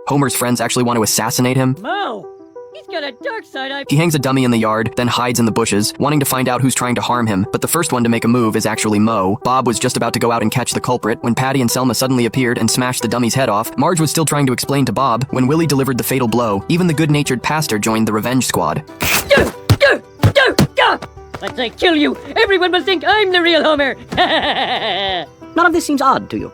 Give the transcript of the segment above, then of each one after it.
Homer's friends actually want to assassinate him? Mo! He's got a dark side. He hangs a dummy in the yard, then hides in the bushes, wanting to find out who's trying to harm him, but the first one to make a move is actually Mo. Bob was just about to go out and catch the culprit when Patty and Selma suddenly appeared and smashed the dummy's head off. Marge was still trying to explain to Bob when Willie delivered the fatal blow. Even the good-natured pastor joined the revenge squad. Once I kill you, everyone will think I'm the real Homer! None of this seems odd to you.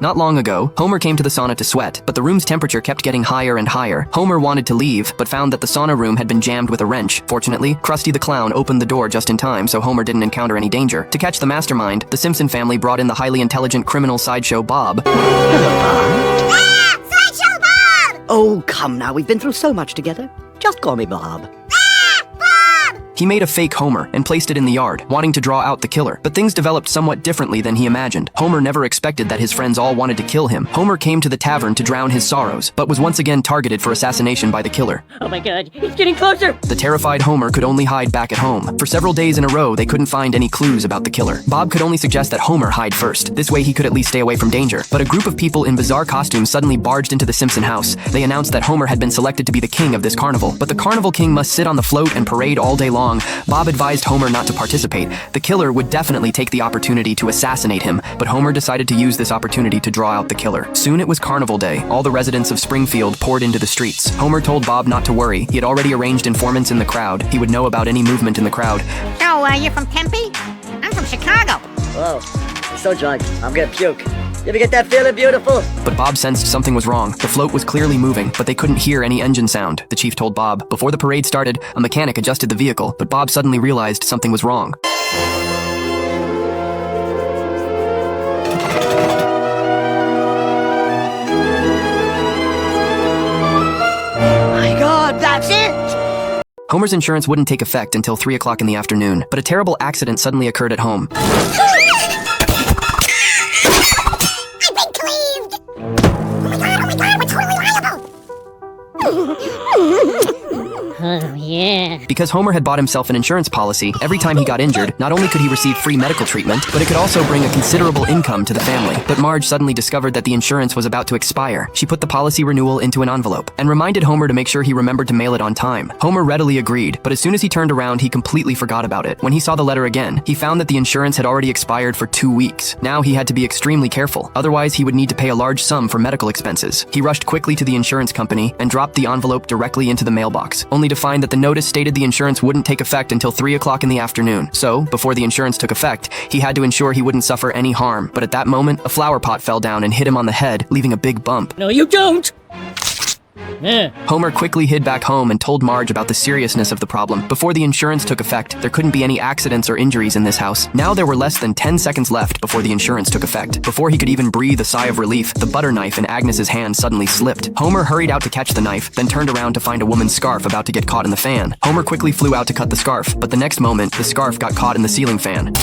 Not long ago, Homer came to the sauna to sweat, but the room's temperature kept getting higher and higher. Homer wanted to leave, but found that the sauna room had been jammed with a wrench. Fortunately, Krusty the Clown opened the door just in time, so Homer didn't encounter any danger. To catch the mastermind, the Simpson family brought in the highly intelligent criminal Sideshow Bob. Ah! Sideshow Bob! Oh, come now, we've been through so much together. Just call me Bob. He made a fake Homer and placed it in the yard, wanting to draw out the killer. But things developed somewhat differently than he imagined. Homer never expected that his friends all wanted to kill him. Homer came to the tavern to drown his sorrows, but was once again targeted for assassination by the killer. Oh my god, he's getting closer! The terrified Homer could only hide back at home. For several days in a row, they couldn't find any clues about the killer. Bob could only suggest that Homer hide first. This way he could at least stay away from danger. But a group of people in bizarre costumes suddenly barged into the Simpson house. They announced that Homer had been selected to be the king of this carnival. But the carnival king must sit on the float and parade all day long. Bob advised Homer not to participate. The killer would definitely take the opportunity to assassinate him, but Homer decided to use this opportunity to draw out the killer. Soon it was Carnival Day. All the residents of Springfield poured into the streets. Homer told Bob not to worry. He had already arranged informants in the crowd. He would know about any movement in the crowd. So, you're from Tempe? I'm from Chicago. Whoa, I'm so drunk. I'm gonna puke. You ever get that feeling, beautiful? But Bob sensed something was wrong. The float was clearly moving, but they couldn't hear any engine sound, the chief told Bob. Before the parade started, a mechanic adjusted the vehicle, but Bob suddenly realized something was wrong. My God, that's it! Homer's insurance wouldn't take effect until 3 o'clock in the afternoon, but a terrible accident suddenly occurred at home. Oh yeah. Because Homer had bought himself an insurance policy, every time he got injured, not only could he receive free medical treatment, but it could also bring a considerable income to the family. But Marge suddenly discovered that the insurance was about to expire. She put the policy renewal into an envelope and reminded Homer to make sure he remembered to mail it on time. Homer readily agreed, but as soon as he turned around, he completely forgot about it. When he saw the letter again, he found that the insurance had already expired for 2 weeks. Now he had to be extremely careful, otherwise he would need to pay a large sum for medical expenses. He rushed quickly to the insurance company and dropped the envelope directly into the mailbox, only to find that the notice stated the insurance wouldn't take effect until 3 o'clock in the afternoon. So, before the insurance took effect, he had to ensure he wouldn't suffer any harm. But at that moment, a flower pot fell down and hit him on the head, leaving a big bump. No, you don't! Homer quickly hid back home and told Marge about the seriousness of the problem. Before the insurance took effect, there couldn't be any accidents or injuries in this house. Now there were less than 10 seconds left before the insurance took effect. Before he could even breathe a sigh of relief, the butter knife in Agnes's hand suddenly slipped. Homer hurried out to catch the knife, then turned around to find a woman's scarf about to get caught in the fan. Homer quickly flew out to cut the scarf, but the next moment, the scarf got caught in the ceiling fan.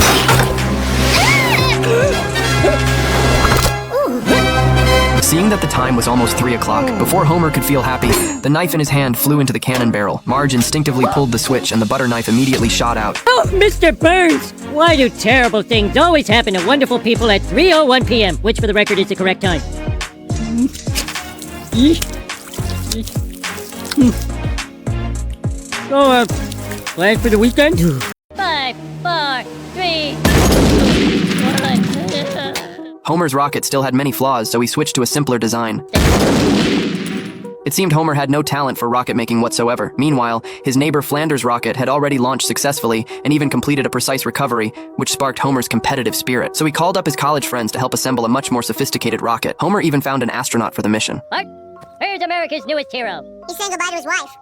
Seeing that the time was almost 3 o'clock, before Homer could feel happy, the knife in his hand flew into the cannon barrel. Marge instinctively pulled the switch and the butter knife immediately shot out. Oh, Mr. Burns! Why do terrible things always happen to wonderful people at 3:01 p.m., which for the record is the correct time? So, plans for the weekend? 5, 4, 3, 1. Homer's rocket still had many flaws, so he switched to a simpler design. It seemed Homer had no talent for rocket making whatsoever. Meanwhile, his neighbor Flanders' rocket had already launched successfully and even completed a precise recovery, which sparked Homer's competitive spirit. So he called up his college friends to help assemble a much more sophisticated rocket. Homer even found an astronaut for the mission. Art, where's America's newest hero? He's saying goodbye to his wife.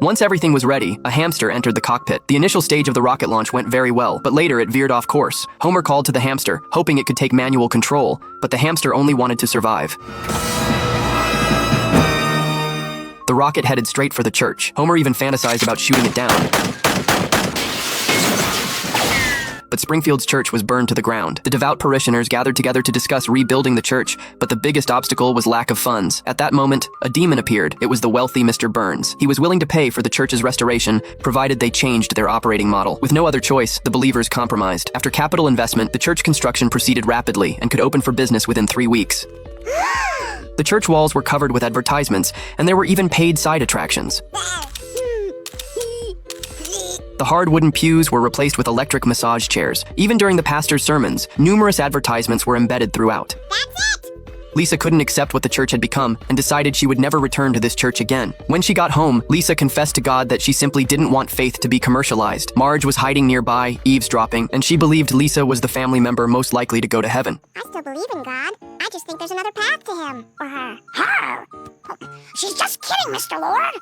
Once everything was ready, a hamster entered the cockpit. The initial stage of the rocket launch went very well, but later it veered off course. Homer called to the hamster, hoping it could take manual control, but the hamster only wanted to survive. The rocket headed straight for the church. Homer even fantasized about shooting it down. But Springfield's church was burned to the ground. The devout parishioners gathered together to discuss rebuilding the church, but the biggest obstacle was lack of funds. At that moment, a demon appeared. It was the wealthy Mr. Burns. He was willing to pay for the church's restoration, provided they changed their operating model. With no other choice, the believers compromised. After capital investment, the church construction proceeded rapidly and could open for business within 3 weeks. The church walls were covered with advertisements, and there were even paid side attractions. The hard wooden pews were replaced with electric massage chairs. Even during the pastor's sermons, numerous advertisements were embedded throughout. That's it! Lisa couldn't accept what the church had become and decided she would never return to this church again. When she got home, Lisa confessed to God that she simply didn't want faith to be commercialized. Marge was hiding nearby, eavesdropping, and she believed Lisa was the family member most likely to go to heaven. I still believe in God. I just think there's another path to him. Or her. Her? She's just kidding, Mr. Lord.